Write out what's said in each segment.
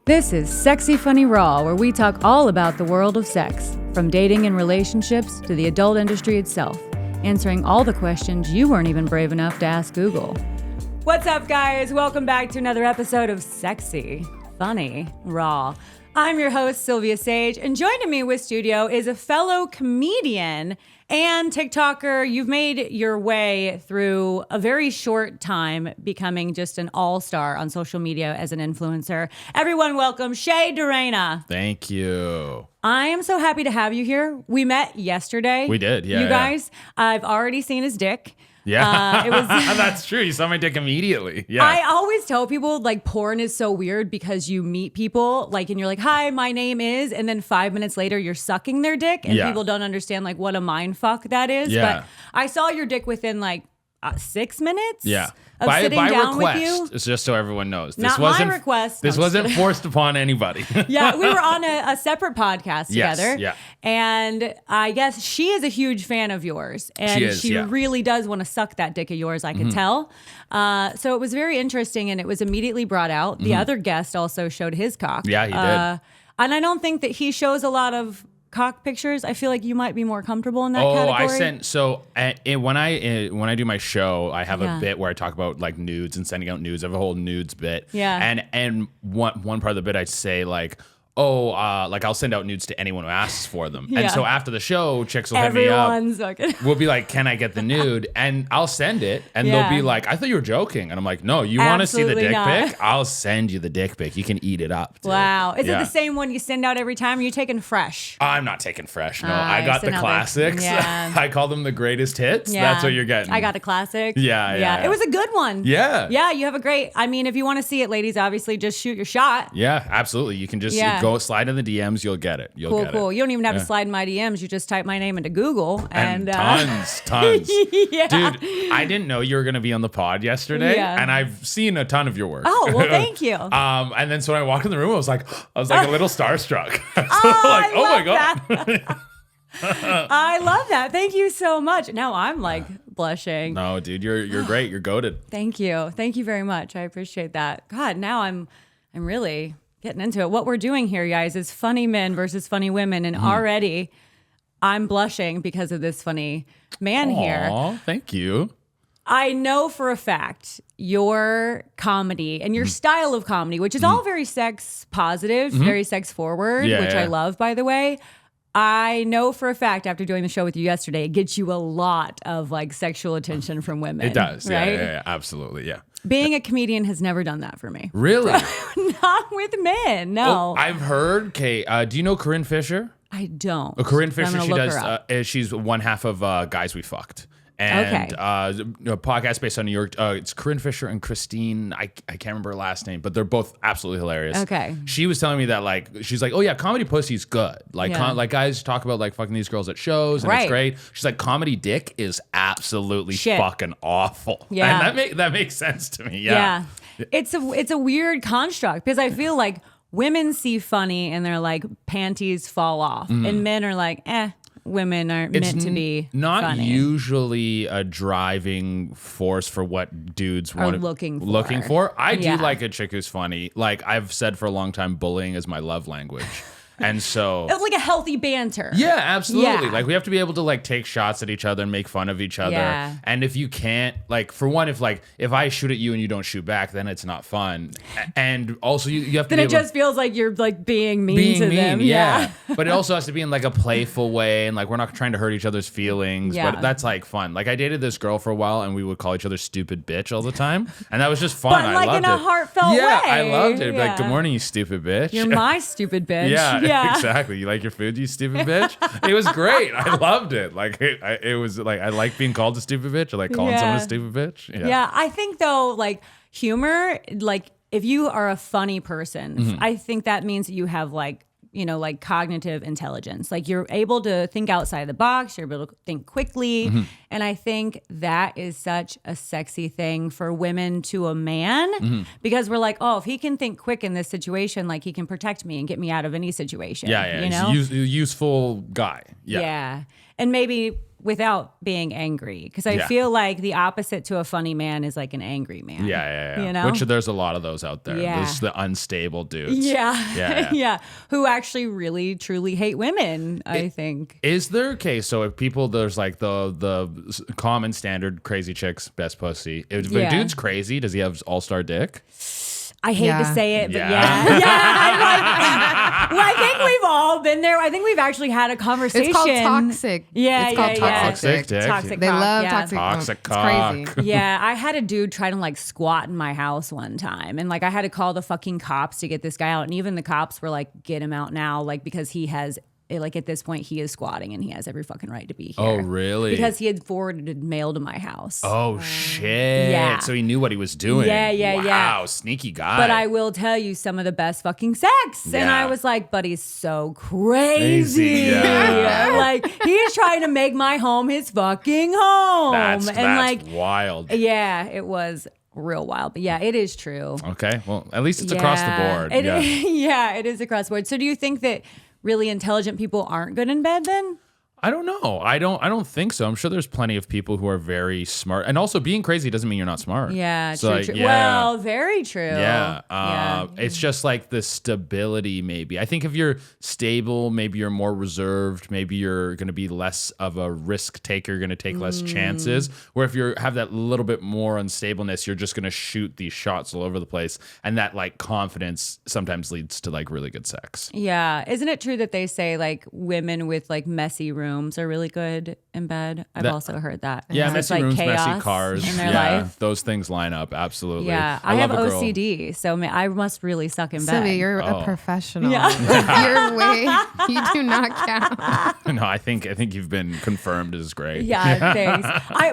This is Sexy Funny Raw, where we talk all about the world of sex, from dating and relationships to the adult industry itself, answering all the questions you weren't even brave enough to ask Google. What's up, guys? Welcome back to another episode of Sexy Funny Raw. I'm your host, Sylvia Sage, and joining me with studio is a fellow comedian and TikToker. You've made your way through a very short time becoming just an all-star on social media as an influencer. Everyone welcome Shay Durena. Thank you. I am so happy to have you here. We met yesterday. We did, yeah. You guys, I've already seen his dick. Yeah, it was. That's true. You saw my dick immediately. Yeah. I always tell people, like, porn is so weird because you meet people, like, and you're like, hi, my name is, and then 5 minutes later you're sucking their dick, and people don't understand, like, what a mind fuck that is. Yeah. But I saw your dick within, like, 6 minutes. Yeah. Of sitting down request, with you. it's just so everyone knows. Not my request. This wasn't forced upon anybody. Yeah, we were on a separate podcast together. Yes, yeah. And I guess she is a huge fan of yours. And she really does want to suck that dick of yours, I could tell. So it was very interesting, and it was immediately brought out. The other guest also showed his cock. Yeah, he did. And I don't think that he shows a lot of cock pictures. I feel like you might be more comfortable in that category. When I do my show, I have a bit where I talk about like nudes and sending out nudes. I have a whole nudes bit. Yeah. And one part of the bit I say like, like I'll send out nudes to anyone who asks for them. Yeah. And so after the show, chicks will hit me up. Everyone's fucking. We'll be like, can I get the nude? And I'll send it. And they'll be like, I thought you were joking. And I'm like, no, you want to see the dick pic? I'll send you the dick pic. You can eat it up. Dude. Wow. Is it the same one you send out every time? Or are you taking fresh? I'm not taking fresh. No, I got the classics. Yeah. I call them the greatest hits. Yeah. That's what you're getting. I got a classic. Yeah. It was a good one. Yeah. Yeah, you have a great, I mean, if you want to see it, ladies, obviously just shoot your shot. Yeah, absolutely. You can just go slide in the DMs. You'll get it. You'll get Cool. it. You don't even have to slide in my DMs. You just type my name into Google. And tons. Yeah. Dude, I didn't know you were going to be on the pod yesterday. Yeah. And I've seen a ton of your work. Oh, well, thank you. And then so when I walked in the room, I was like a little starstruck. Oh my God. I love that. Thank you so much. Now I'm like blushing. No, dude, you're great. You're goated. Thank you. Thank you very much. I appreciate that. God, now I'm really getting into it. What we're doing here, guys, is funny men versus funny women. And already I'm blushing because of this funny man here. Aw, thank you. I know for a fact your comedy and your style of comedy, which is all very sex positive, very sex forward, which I love, by the way. I know for a fact after doing the show with you yesterday, it gets you a lot of like sexual attention from women. It does. Right? Yeah, absolutely. Yeah. Being a comedian has never done that for me. Really? Not with men, no. Oh, I've heard, do you know Corinne Fisher? I don't. Corinne Fisher, she does, she's one half of Guys We Fucked. And a podcast based on New York. It's Corinne Fisher and Christine. I can't remember her last name, but they're both absolutely hilarious. Okay. She was telling me that like she's like, oh yeah, comedy pussy's good. Like like guys talk about like fucking these girls at shows and it's great. She's like, comedy dick is absolutely fucking awful. Yeah. And that makes sense to me. Yeah. It's a weird construct because I feel like women see funny and they're like panties fall off, and men are like, women are meant to be not funny. Usually a driving force for what dudes are want looking for. I do like a chick who's funny. Like I've said for a long time, bullying is my love language. And so it's like a healthy banter. Yeah, absolutely. Yeah. Like we have to be able to like take shots at each other and make fun of each other. Yeah. And if you can't, like for one, if I shoot at you and you don't shoot back, then it's not fun. And also you have to then it just feels like you're like being mean to them. Yeah. But it also has to be in like a playful way, and like we're not trying to hurt each other's feelings. Yeah. But that's like fun. Like I dated this girl for a while and we would call each other stupid bitch all the time. And that was just fun. But like I loved in a it. heartfelt way. Yeah, I loved it. Yeah. Like, good morning, you stupid bitch. You're my stupid bitch. Yeah, exactly. You like your food, you stupid bitch? It was great. I loved it. Like it was like I like being called a stupid bitch. I like calling someone a stupid bitch. Yeah. I think though, like humor, like if you are a funny person, I think that means that you have like, you know, like cognitive intelligence. Like you're able to think outside the box, you're able to think quickly. And I think that is such a sexy thing for women to a man because we're like, oh, if he can think quick in this situation, like he can protect me and get me out of any situation. Yeah. You know? He's a useful guy. Yeah. And maybe without being angry, because I feel like the opposite to a funny man is like an angry man. Yeah. You know? Which there's a lot of those out there. Yeah. There's the unstable dudes. Yeah. Who actually really truly hate women, I think. Is there so if people, there's like the common standard crazy chicks, best pussy. If a dude's crazy, does he have all-star dick? I hate to say it, but I think we've all been there. I think we've actually had a conversation. It's called toxic. It's called toxic dick. Toxic They cock, love toxic cock. It's crazy. Yeah, I had a dude try to like squat in my house one time, and like I had to call the fucking cops to get this guy out, and even the cops were like, "Get him out now," like because he has. Like at this point, he is squatting and he has every fucking right to be here. Oh, really? Because he had forwarded mail to my house. Oh, shit. Yeah. So he knew what he was doing. Yeah. Wow, sneaky guy. But I will tell you some of the best fucking sex. And I was like, but he's so crazy. Yeah. Like, he's trying to make my home his fucking home. That's like wild. Yeah, it was real wild. But yeah, it is true. Okay. Well, at least it's across the board. It is across the board. So do you think that really intelligent people aren't good in bed then? I don't know. I don't think so. I'm sure there's plenty of people who are very smart. And also being crazy doesn't mean you're not smart. Yeah, so true. Well, very true. Yeah. It's just like the stability maybe. I think if you're stable, maybe you're more reserved, maybe you're going to be less of a risk taker, you're going to take less chances. Where if you have that little bit more unstableness, you're just going to shoot these shots all over the place. And that like confidence sometimes leads to like really good sex. Yeah. Isn't it true that they say like women with like messy rooms are really good in bed? I've also heard that. Yeah, messy rooms, messy cars. In their life. Those things line up. Absolutely. Yeah, I have OCD, so I must really suck in bed. Sylvia, you're a professional. Yeah. You do not count. No, I think you've been confirmed as great. Yeah, thanks.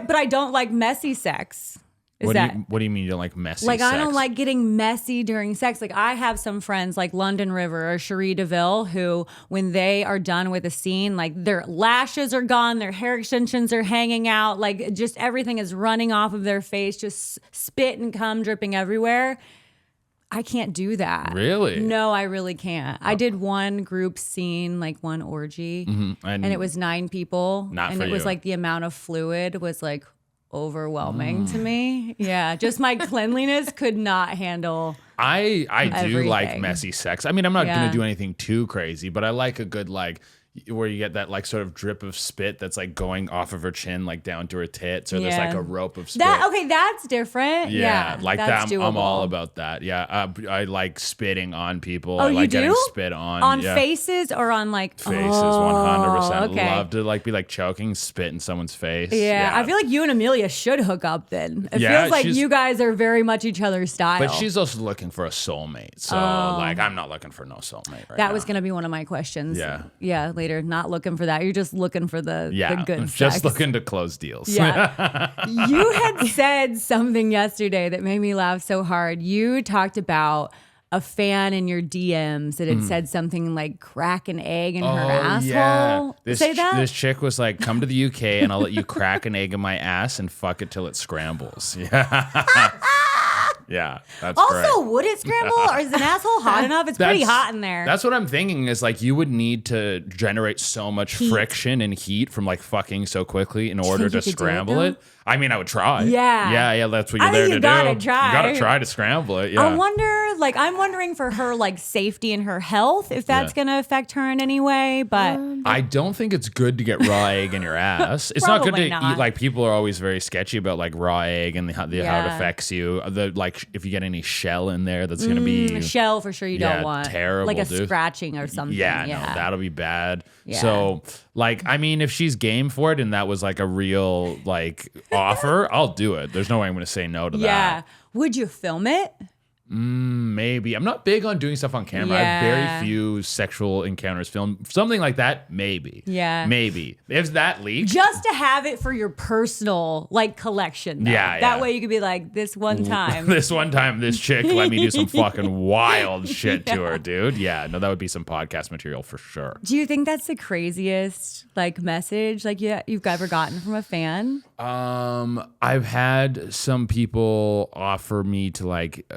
But I don't like messy sex. What do you mean you don't like messy sex? Like, I don't like getting messy during sex. Like, I have some friends like London River or Cherie DeVille who, when they are done with a scene, like their lashes are gone, their hair extensions are hanging out, like just everything is running off of their face, just spit and cum dripping everywhere. I can't do that. Really? No, I really can't. I did one group scene, like one orgy, and it was 9 people. Not and for it was you. like the amount of fluid was like overwhelming to me. Yeah, just my cleanliness could not handle. I do everything. like messy sex. I mean, I'm not going to do anything too crazy, but I like a good like where you get that like sort of drip of spit that's like going off of her chin like down to her tits, or there's like a rope of spit. That's different. Yeah, like that's that. I'm all doable. about that. Yeah, I like spitting on people. Oh, I like you getting do? spit on. On faces or on like faces, 100%. Okay. Love to like be like choking spit in someone's face. Yeah, I feel like you and Amelia should hook up then. It Yeah, feels like you guys are very much each other's style. But she's also looking for a soulmate. So like I'm not looking for no soulmate right that now. was going to be one of my questions. Yeah. Later. Not looking for that. You're just looking for the good just sex. looking to close deals. Yeah. You had said something yesterday that made me laugh so hard. You talked about a fan in your DMs that had said something like crack an egg in her asshole. Yeah. Say that? This chick was like, come to the UK and I'll let you crack an egg in my ass and fuck it till it scrambles. Yeah. Yeah, that's also, great. would it scramble, or is an asshole hot enough? It's pretty hot in there. That's what I'm thinking is like you would need to generate so much friction and heat from like fucking so quickly in order to scramble it. I mean, I would try. Yeah, that's what you're there to do. You gotta try. You gotta try to scramble it. Yeah. I'm wondering for her like safety and her health if that's gonna affect her in any way. But I don't think it's good to get raw egg in your ass. It's not good to eat. Like people are always very sketchy about like raw egg and how it affects you. Like if you get any shell in there, that's gonna be a shell for sure. You don't want terrible, like a scratching or something. Yeah, no, that'll be bad. Yeah. So like, I mean, if she's game for it and that was like a real like offer, I'll do it. There's no way I'm gonna say no to that. Yeah. Would you film it? Maybe. I'm not big on doing stuff on camera. I have very few sexual encounters filmed. Something like that, maybe. Yeah. Maybe. If that leaks. Just to have it for your personal like collection. Though. Yeah. That way you could be like, this one time. This chick let me do some fucking wild shit to her, dude. Yeah, no, that would be some podcast material for sure. Do you think that's the craziest like message like you've ever gotten from a fan? I've had some people offer me to like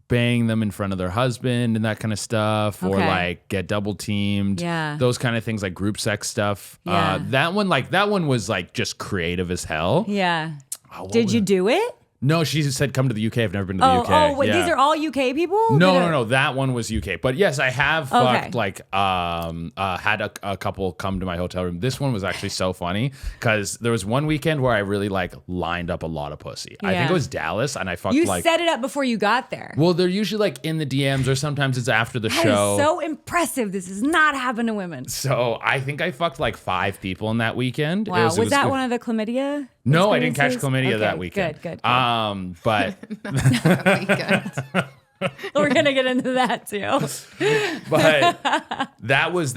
bang them in front of their husband and that kind of stuff, or Okay. like get double teamed. Yeah. Those kind of things, like group sex stuff. Yeah. That one was like just creative as hell. Yeah. What Did was you it? do it? No, she said come to the UK. I've never been to the UK. Oh, wait, Yeah. these are all UK people? No. That one was UK. But yes, I have Okay. fucked like had a couple come to my hotel room. This one was actually so funny because there was one weekend where I really like lined up a lot of pussy. I think Yeah. it was Dallas, and I fucked You like. set it up before you got there. Well, they're usually like in the DMs, or sometimes it's after the That show. is so impressive. This does not happen to women. So I think I fucked like 5 people in that weekend. Wow. It Was that one of the chlamydia? No, I didn't catch experiences? chlamydia that Okay, weekend. Good. But We're gonna get into that too. but that was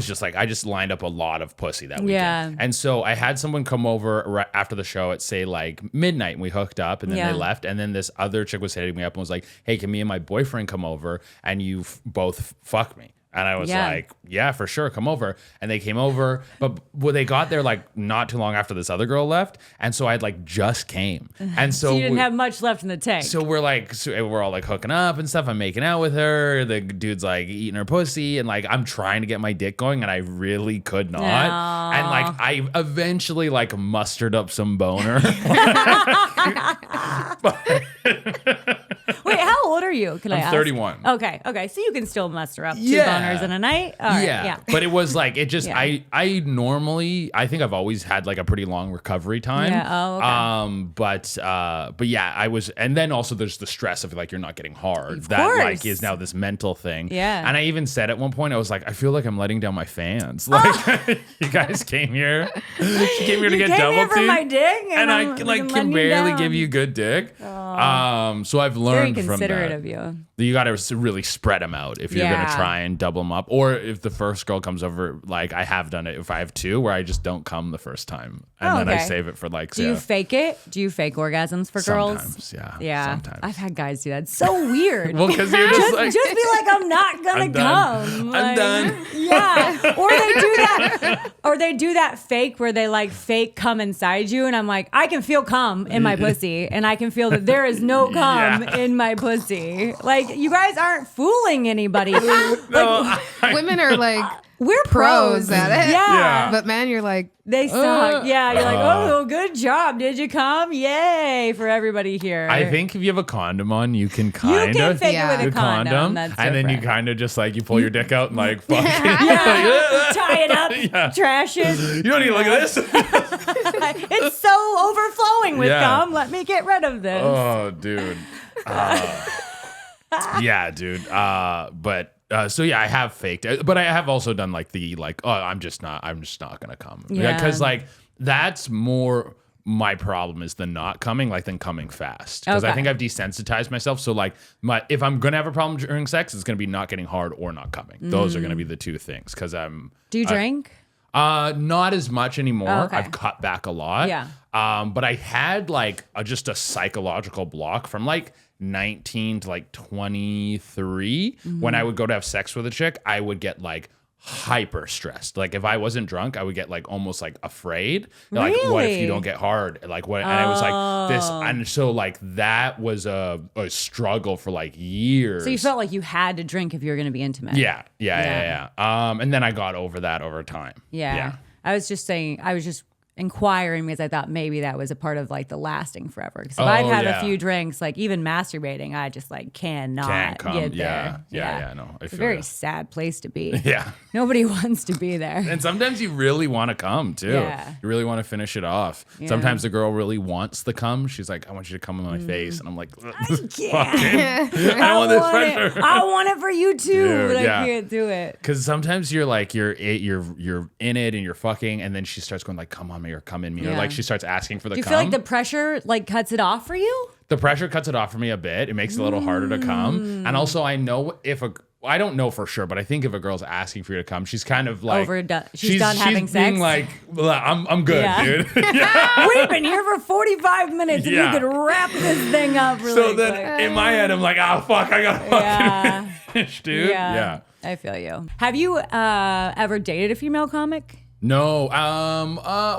just like I just lined up a lot of pussy that weekend. Yeah. And so I had someone come over right after the show at say like midnight, and we hooked up, and then Yeah. they left. And then this other chick was hitting me up and was like, "Hey, can me and my boyfriend come over and you both fuck me?" And I was Yeah. like, yeah, for sure, come over. And they came over, but when they got there, like not too long after this other girl left, and so I'd like just came, and so, So you didn't we- have much left in the tank. so we're all like hooking up and stuff. I'm making out with her. The dude's like eating her pussy, and like I'm trying to get my dick going, and I really could not. Aw. And like I eventually like mustered up some boner. Wait, how old are you? Can I I'm ask? 31. Okay. So you can still muster up 2 Yeah. boners in a night? All right, yeah. But it was like it just Yeah. I normally I think I've always had like a pretty long recovery time. Yeah, oh, okay. But yeah, I was, and then also there's the stress of like you're not getting hard. Of that like course. is now this mental thing. Yeah. And I even said at one point I was like, I feel like I'm letting down my fans. Like you guys came here. She came here to You get came double here for teamed, my dick, and I I'm like letting can you barely down. give you good dick. So I've Very learned from considerate that. of you. You got to really spread them out if you're Yeah. gonna try and double them up, or if the first girl comes over, like I have done it. If I have 2, where I just don't come the first time, and Oh, then I okay. save it for like Do you fake it? Do you fake orgasms for girls? sometimes, yeah, Yeah. sometimes. I've had guys do that. It's so weird. Well, because you're just like just be like, I'm not gonna I'm done. come. I'm Like, done. Yeah. Or they do that. Or they do that fake where they like fake come inside you, and I'm like, I can feel cum in my pussy, and I can feel that there is no cum Yeah. in my pussy. Like you guys aren't fooling anybody. Women are like We're pros at it. Yeah. Yeah. But man, you're like, They suck. Yeah, you're like, oh, good job. Did you come? Yay for everybody here. I think if you have a condom on, you can you kind can of fake Yeah. it with a the condom. That's and then you different. kind of just like you pull your dick out and like fuck. Yeah. Tie it up, Yeah. trash it. You don't need to look at this. It's so overflowing with Yeah. cum. Let me get rid of this. Oh, dude. Yeah, dude. So yeah, I have faked it, but I have also done like the I'm just not gonna come. Yeah. Because like that's more my problem is the not coming than coming fast. Because I Okay. think I've desensitized myself. So like if I'm gonna have a problem during sex, it's gonna be not getting hard or not coming. Those are gonna be the two things. Because Do you drink? not as much anymore. Oh, okay. I've cut back a lot. Yeah. But I had like just a psychological block from like 19 to like 23. When I would go to have sex with a chick, I would get like hyper stressed. Like if I wasn't drunk, I would get like almost like afraid. Like what if Really? you don't get hard? Like what? And it was like this. And so like that was a struggle for like years. So you felt like you had to drink if you were going to be intimate. Yeah. And then I got over that over time. Yeah. I was just inquiring because I thought maybe that was a part of like the lasting forever. Because if I've had yeah. a few drinks, like even masturbating, I just like cannot Can't come. get Yeah. there. Yeah. No, I It's a feel very ya. sad place to be. Yeah. Nobody wants to be there. And sometimes you really want to come too. Yeah. You really want to finish it off. Yeah. Sometimes the girl really wants the come. She's like, I want you to come on my face. And I'm like, Yeah. I want this pressure. I want it for you too, Dude, but yeah. I can't do it. Because sometimes you're like, you're in it and you're fucking. And then she starts going like, come on me or come in me. Or Yeah. like she starts asking for the Do you come. feel like the pressure like cuts it off for you? The pressure cuts it off for me a bit. It makes it a little harder to come. And also I know I don't know for sure, but I think if a girl's asking for you to come, she's kind of like Overdone. She's done having being sex? like, "Well, I'm good, Yeah. dude. We've been here for 45 minutes and Yeah. you could wrap this thing up really So then quick. in my head, I'm like, oh fuck, I gotta fucking Yeah. finish, dude. Yeah. I feel you. Have you ever dated a female comic? No.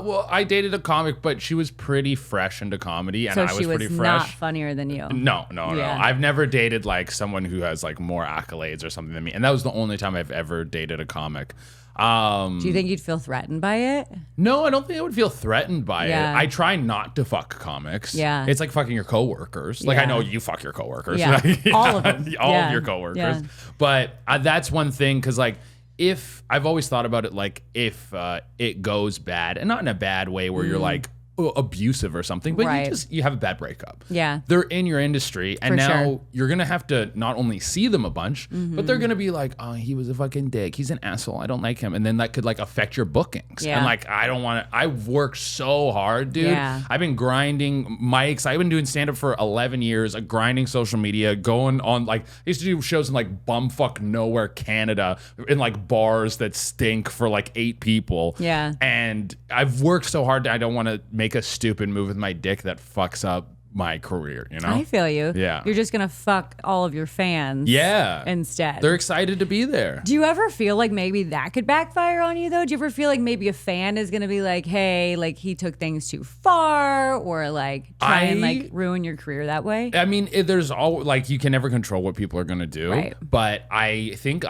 Well, I dated a comic, but she was pretty fresh into comedy, and So I was she was pretty not fresh. funnier than you. No. Yeah. I've never dated like someone who has like more accolades or something than me, and that was the only time I've ever dated a comic. Do you think you'd feel threatened by it? No, I don't think I would feel threatened by Yeah. it. I try not to fuck comics. Yeah. It's like fucking your coworkers. Like I Yeah. know you fuck your coworkers. Yeah. All of them. All Yeah. of your coworkers. Yeah. But that's one thing because like if I've always thought about it like if it goes bad and not in a bad way where you're like abusive or something, but Right. you have a bad breakup. Yeah. They're in your industry and For now sure. you're gonna have to not only see them a bunch, but they're gonna be like, oh, he was a fucking dick. He's an asshole. I don't like him. And then that could like affect your bookings. Yeah. And like I don't want to. I've worked so hard, dude. Yeah. I've been grinding mics. I've been doing stand up for 11 years, grinding social media, going on like I used to do shows in like bumfuck nowhere Canada in like bars that stink for like 8 people. Yeah. And I've worked so hard that I don't want to make a stupid move with my dick that fucks up my career, you know? I feel you. Yeah. You're just going to fuck all of your fans. Yeah. Instead. They're excited to be there. Do you ever feel like maybe that could backfire on you though? Do you ever feel like maybe a fan is gonna be like, hey, like he took things too far, or like try and like ruin your career that way? I mean, there's all like you can never control what people are gonna do, Right. but I think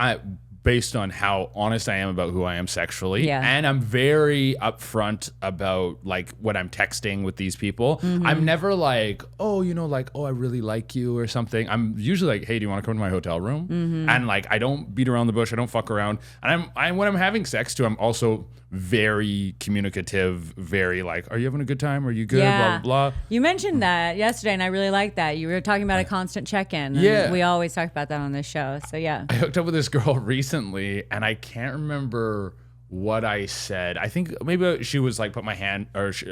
based on how honest I am about who I am sexually, Yeah. and I'm very upfront about like when I'm texting with these people. Mm-hmm. I'm never like, oh, like, oh, I really like you or something. I'm usually like, hey, do you want to come to my hotel room? Mm-hmm. And like, I don't beat around the bush. I don't fuck around. And when I'm having sex too, I'm also very communicative, very like, are you having a good time? Are you good? Yeah. Blah, blah, blah. You mentioned that yesterday, and I really liked that. You were talking about a constant check-in. and Yeah. we always talk about that on this show. So yeah. I hooked up with this girl recently, and I can't remember what I said. I think maybe she was like, put my hand, or she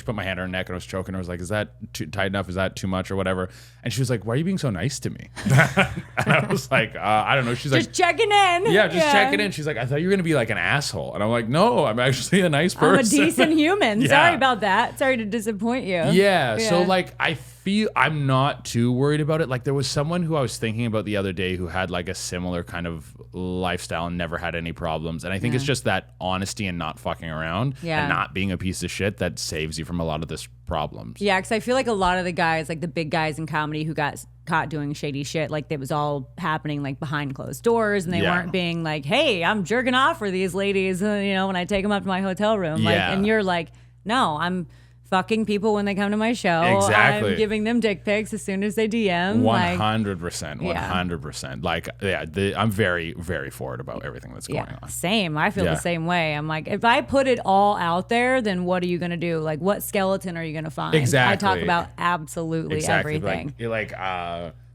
put my hand on her neck, and I was choking. I was like, is that too tight enough? Is that too much or whatever? And she was like, why are you being so nice to me? And I was like, I don't know. She's Just like, checking in. yeah, just checking in. She's like, I thought you were going to be like an asshole. And I'm like, no, I'm actually a nice person. I'm a decent human. Yeah. Sorry about that. Sorry to disappoint you. Yeah. So like I feel I'm not too worried about it. Like there was someone who I was thinking about the other day who had like a similar kind of lifestyle and never had any problems. And I think it's just that honesty and not fucking around Yeah. and not being a piece of shit that saves you from a lot of this problems. Yeah, because I feel like a lot of the guys, like the big guys in comedy who got caught doing shady shit, like it was all happening like behind closed doors, and they Yeah. weren't being like, hey, I'm jerking off for these ladies, when I take them up to my hotel room. Like, Yeah. and you're like, no, I'm fucking people when they come to my show. Exactly. I'm giving them dick pics as soon as they DM. 100%. Yeah. 100%. Like, yeah, I'm very, very forward about everything that's going on. Same. I feel Yeah. the same way. I'm like, if I put it all out there, then what are you going to do? Like, what skeleton are you going to find? Exactly. I talk about absolutely everything.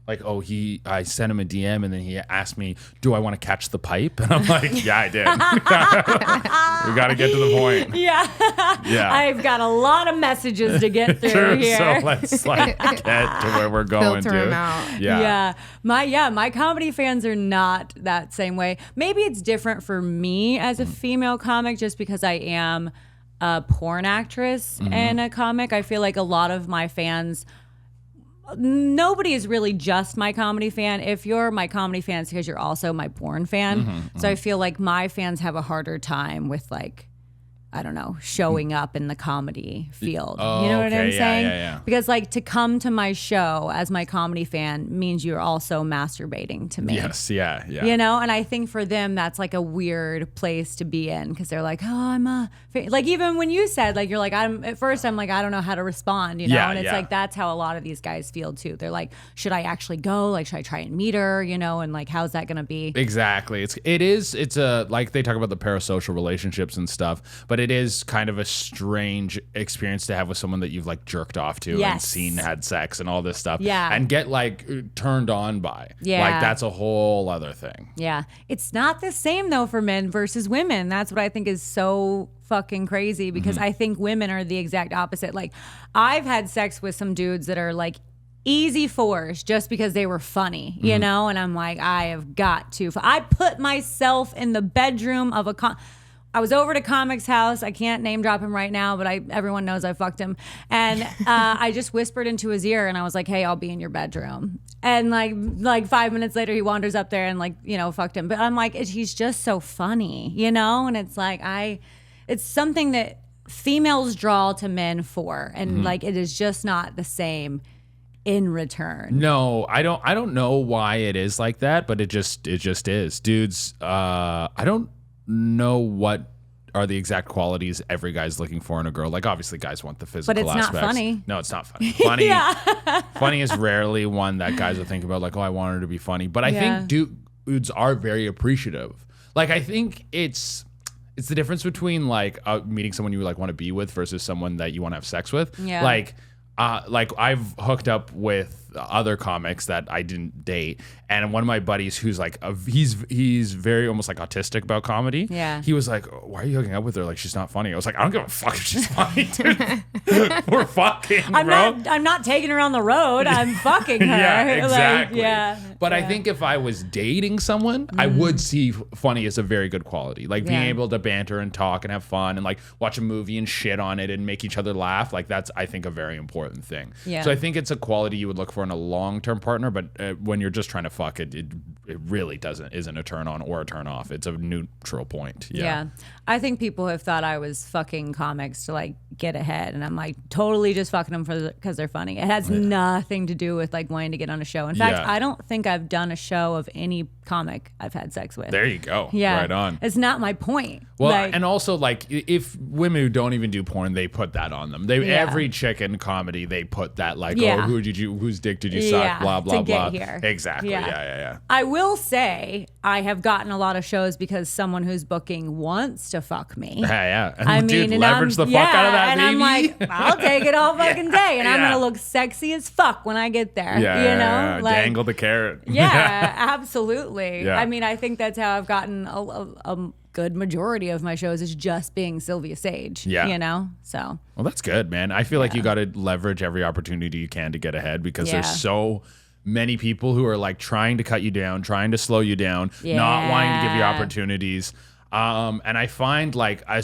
Like, oh, I sent him a DM and then he asked me, do I want to catch the pipe? And I'm like, yeah, I did. We got to get to the point. Yeah. Yeah. I've got a lot of messages to get through Sure, here. so let's like get to where we're going Filter to. 'em out. Yeah. My comedy fans are not that same way. Maybe it's different for me as a female comic just because I am a porn actress and a comic. I feel like a lot of my fans, nobody is really just my comedy fan. If you're my comedy fan, it's because you're also my porn fan. So I feel like my fans have a harder time with like, I don't know, showing up in the comedy field. Oh, you know what okay. I'm Yeah, saying? yeah. Because like to come to my show as my comedy fan means you're also masturbating to me. Yes. Yeah. Yeah. You know, and I think for them that's like a weird place to be in because they're like, oh, I'm a like even when you said like you're like I'm like I don't know how to respond, you know, Yeah, and it's yeah. like that's how a lot of these guys feel too. They're like, should I actually go? Like, should I try and meet her? You know, and like how's that gonna be? Exactly. It's a like they talk about the parasocial relationships and stuff, but it is kind of a strange experience to have with someone that you've like jerked off to and Yes. seen had sex and all this stuff. Yeah. And get like turned on by. Yeah. Like that's a whole other thing. Yeah. It's not the same though for men versus women. That's what I think is so fucking crazy because I think women are the exact opposite. Like I've had sex with some dudes that are like easy fours just because they were funny, you know? And I'm like, I have got to. I put myself in the bedroom of I was over to Comic's house. I can't name drop him right now, but everyone knows I fucked him. And I just whispered into his ear and I was like, hey, I'll be in your bedroom. And like 5 minutes later, he wanders up there and like, fucked him. But I'm like, he's just so funny, you know? And it's like, it's something that females draw to men for, and Mm-hmm. like it is just not the same in return. No, I don't know why it is like that, but it just is. Dudes, I don't know what are the exact qualities every guy's looking for in a girl. Like obviously guys want the physical But it's not aspects. funny. No, it's not funny. Funny funny is rarely one that guys will think about like, oh, I want her to be funny. But I think dudes are very appreciative. Like I think it's the difference between like meeting someone you like want to be with versus someone that you want to have sex with. Yeah. Like I've hooked up with other comics that I didn't date, and one of my buddies who's like he's very almost like autistic about comedy. Yeah. He was like, "Why are you hooking up with her? Like she's not funny." I was like, "I don't give a fuck if she's funny, dude. We're fucking, bro." I'm not taking her on the road. I'm fucking her. Yeah, exactly. Like, yeah. But I think if I was dating someone, I would see funny as a very good quality. Like being Yeah. able to banter and talk and have fun and like watch a movie and shit on it and make each other laugh. Like that's, I think, a very important thing. Yeah. So I think it's a quality you would look for in a long-term partner, but when you're just trying to fuck it really isn't a turn on or a turn off. It's a neutral point. Yeah. I think people have thought I was fucking comics to like get ahead, and I'm like totally just fucking them because they're funny. It has nothing to do with like wanting to get on a show. In fact, Yeah. I don't think I've done a show of any comic I've had sex with. There you go. Yeah. Right on. It's not my point. Well, Like, and also like if women who don't even do porn, they put that on them. Every chick in comedy, they put that like, Yeah. oh, whose dick did you suck? Yeah, Blah blah to get blah. here. Exactly. Yeah. Yeah. I will say I have gotten a lot of shows because someone who's booking wants to fuck me. Yeah. And I dude, mean, leverage the fuck out of that, and baby. I'm like, I'll take it all fucking day, and I'm Yeah. gonna look sexy as fuck when I get there. yeah, you know, like, dangle the carrot. yeah, absolutely. Yeah. I mean, I think that's how I've gotten a good majority of my shows is just being Sylvia Sage. Yeah. You know, so Well, that's good, man. I feel like you got to leverage every opportunity you can to get ahead because Yeah. there's so many people who are like trying to cut you down, trying to slow you down, not wanting to give you Yeah. opportunities. And I find like I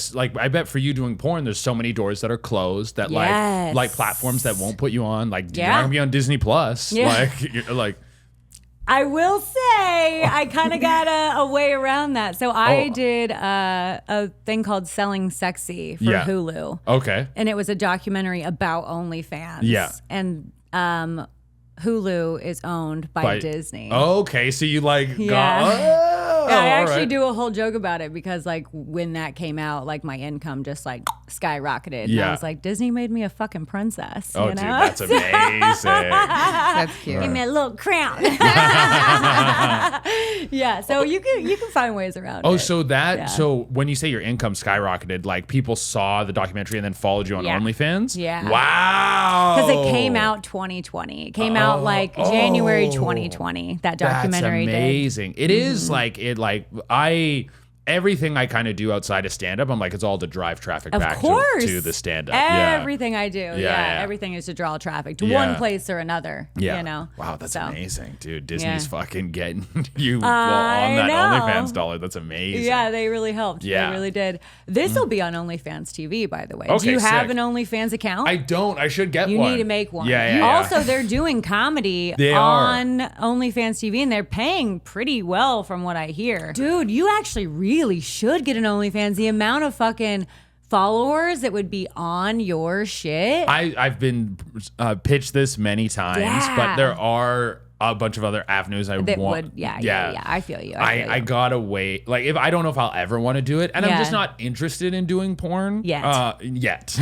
bet for you doing porn, there's so many doors that are closed that Yes. like platforms that won't put you on. Like you're Yeah. not gonna be on Disney Plus. Yeah. Like you're like I will say I kind of got a way around that. So I Oh. did a thing called Selling Sexy for Yeah. Hulu. okay. And it was a documentary about OnlyFans. Yeah. And Hulu is owned by Disney. Okay, so you like Yeah. got Yeah, I all actually right. do a whole joke about it because like when that came out, like my income just like skyrocketed. And Yeah. I was like, Disney made me a fucking princess. Oh, you dude, know? that's amazing. That's cute. Give me a little crown. Yeah, so you can find ways around Oh, it. so that Yeah. so when you say your income skyrocketed, like people saw the documentary and then followed you on Yeah. OnlyFans? Yeah. Wow. Because it came out 2020. It came out like January 2020. That documentary That's amazing. It is Mm-hmm. like everything I kind of do outside of stand up, I'm like, it's all to drive traffic Of back course. to the stand up. Yeah. Everything I do. yeah. Everything is to draw traffic to Yeah. one place or another. Yeah. You know? Wow, that's So, amazing, dude. Disney's Yeah. fucking getting you on I that know. OnlyFans dollar. That's amazing. Yeah, they really helped. Yeah. They really did. This will be on OnlyFans TV, by the way. Okay, Do you have sick. an OnlyFans account? I don't. I should get You one. need to make one. Yeah. Also, they're doing comedy They are. on OnlyFans TV, and they're paying pretty well from what I hear. Dude, you actually really should get an OnlyFans. The amount of fucking followers that would be on your shit. I've been pitched this many times, Yeah. but there are a bunch of other avenues I that want. would, yeah. I feel you. I gotta wait. Like if I don't know if I'll ever want to do it, and I'm Yeah. just not interested in doing porn Yet. Yet.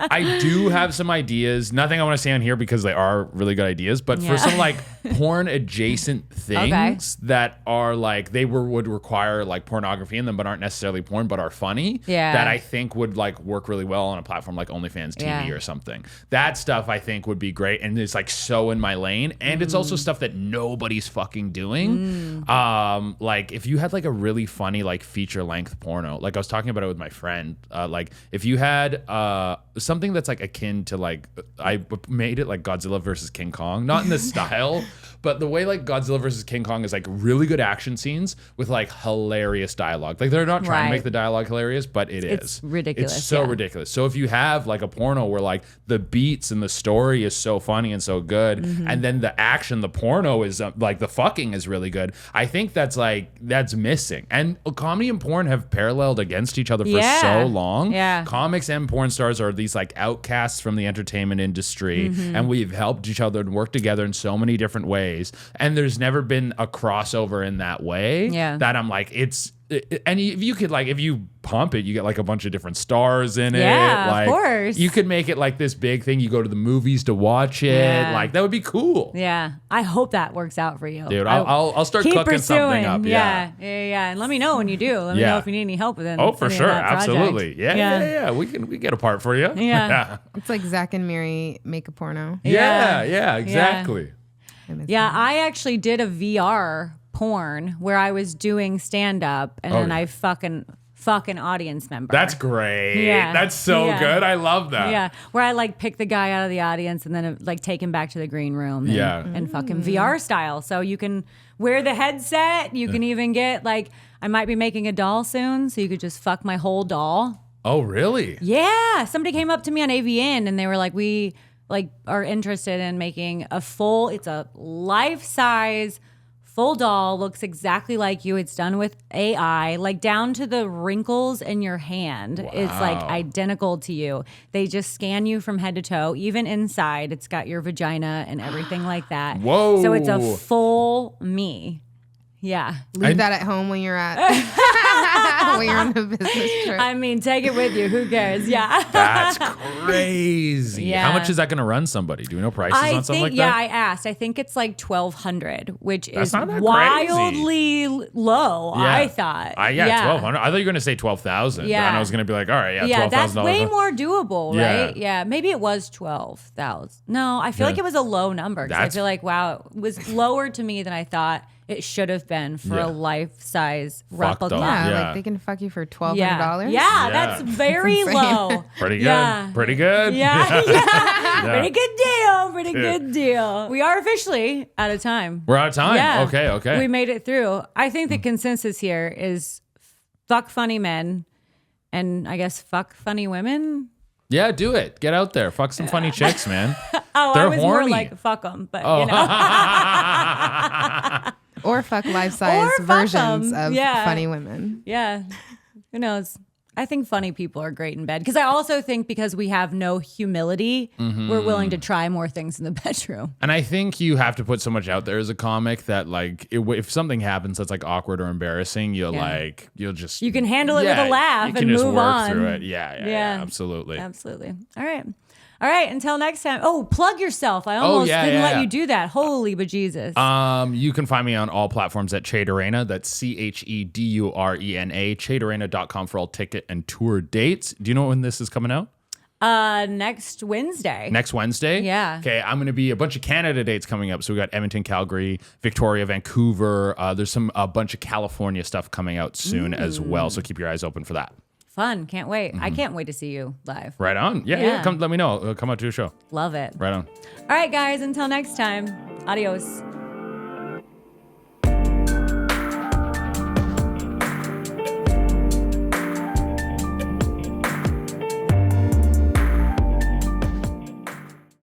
I do have some ideas. Nothing I want to say on here because they are really good ideas. But for Yeah. some like porn adjacent things that are like would require like pornography in them, but aren't necessarily porn, but are funny. Yeah. That I think would like work really well on a platform like OnlyFans TV Yeah. or something. That stuff I think would be great, and it's like so in my lane, and it's also stuff that nobody's fucking doing. Like if you had like a really funny like feature length porno, like I was talking about it with my friend, like if you had something that's like akin to like I made it like Godzilla versus King Kong, not in the style, but the way like Godzilla versus King Kong is like really good action scenes with like hilarious dialogue. Like they're not trying to Right. make the dialogue hilarious, but It's ridiculous, It's so yeah. ridiculous. So if you have like a porno where like the beats and the story is so funny and so good, Mm-hmm. and then the action, the porno is like the fucking is really good. I think that's missing. And comedy and porn have paralleled against each other for Yeah. so long. Yeah. Comics and porn stars are these like outcasts from the entertainment industry, Mm-hmm. and we've helped each other and worked together in so many different ways. And there's never been a crossover in that way. Yeah. That I'm like, and if you could like, if you pump it, you get like a bunch of different stars in it. Yeah, of Like, course. You could make it like this big thing. You go to the movies to watch it. Yeah. Like that would be cool. Yeah, I hope that works out for you, Dude, I'll start keep cooking pursuing. something up. Yeah. Yeah. And let me know when you do. Let me Yeah. know if you need any help with it. Oh, for sure. Absolutely. Yeah. Yeah. We get a part for you. Yeah. It's like Zach and Mary make a porno. Yeah, exactly. Yeah, I actually did a VR porn where I was doing stand up and then yeah. I fucking audience member. That's great. Yeah. That's so Yeah. good. I love that. Yeah, where I like pick the guy out of the audience and then like take him back to the green room. And, Yeah. and fucking VR style. So you can wear the headset. You can even get like I might be making a doll soon, so you could just fuck my whole doll. Oh, really? Yeah, somebody came up to me on AVN and they were like, we like are interested in making it's a life-size full doll, looks exactly like you. It's done with AI, like down to the wrinkles in your hand. It's like Wow. identical to you. They just scan you from head to toe, even inside. It's got your vagina and everything like that. Whoa. So it's a full me. Yeah. Leave that at home when you're at when you're on the business trip. I mean, take it with you. Who cares? Yeah. That's crazy. Yeah. How much is that going to run somebody? Do we know prices I on something think, like yeah, that? I asked. I think it's like $1,200, which is not that wildly low. I thought. 1,200. I thought you were going to say 12,000. Yeah. And I was going to be like, all right, Yeah, $12,000. that's way more doable, Yeah. right? Yeah, maybe it was 12,000. No, I feel like it was a low number. 'Cause I That's- feel like wow, it was lower to me than I thought it should have been for Yeah. a life-size Fucked up. replica. yeah, Yeah. like they can fuck you for $1,200. Yeah, that's very insane. low. Pretty good. Yeah. Pretty good. Yeah, yeah. Pretty good deal. Pretty Yeah. good deal. We are officially out of time. We're out of time. Yeah. Okay. We made it through. I think the consensus here is fuck funny men and I guess fuck funny women. Yeah, do it. Get out there. Fuck some funny chicks, man. Oh, They're I was horny. more like fuck them, but Oh. you know. Or fuck life-size Or fuck versions 'em. of Yeah. funny women. Yeah. Who knows? I think funny people are great in bed because I also think because we have no humility, we're willing to try more things in the bedroom. And I think you have to put so much out there as a comic that like if something happens that's like awkward or embarrassing, you'll just You can handle it with a laugh you can and just move work on. through it. Yeah, Yeah. absolutely. Absolutely. All right. Until next time. Oh, plug yourself. I almost didn't let you do that. Holy bejesus. You can find me on all platforms at Chedurena. That's CHEDURENA. Chedurena.com for all ticket and tour dates. Do you know when this is coming out? Next Wednesday. Next Wednesday? Yeah. Okay, I'm going to be a bunch of Canada dates coming up. So we got Edmonton, Calgary, Victoria, Vancouver. There's a bunch of California stuff coming out soon as well. So keep your eyes open for that. Fun. Can't wait. I can't wait to see you live. Right on. Yeah. Yeah. Come, let me know. Come out to a show. Love it. Right on. All right, guys. Until next time. Adios.